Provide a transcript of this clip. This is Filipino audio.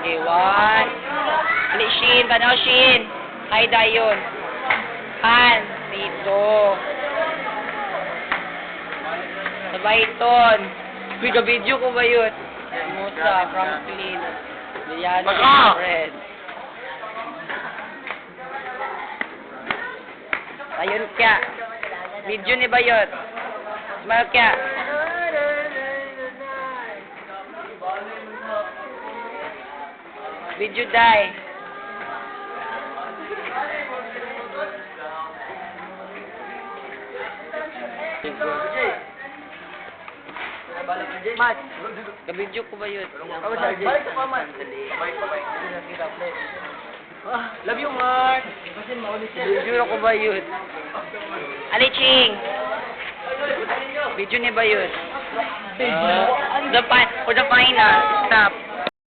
Okay, one. Ali, Shin. Tanaw, Shin. Hi, Dayon. Han. Dito. Sabaiton. Video ko ba yun? Musa, Franklin. Villano, Fred. Ayun kya. Video ni Bayot. Smile kya. Video die. Mat, ka-video ko ba yun? Balik ka pa, Mat. Love you, Mat. Video ko ba yun? Aliching! Video ni ba yun? For the final, stop.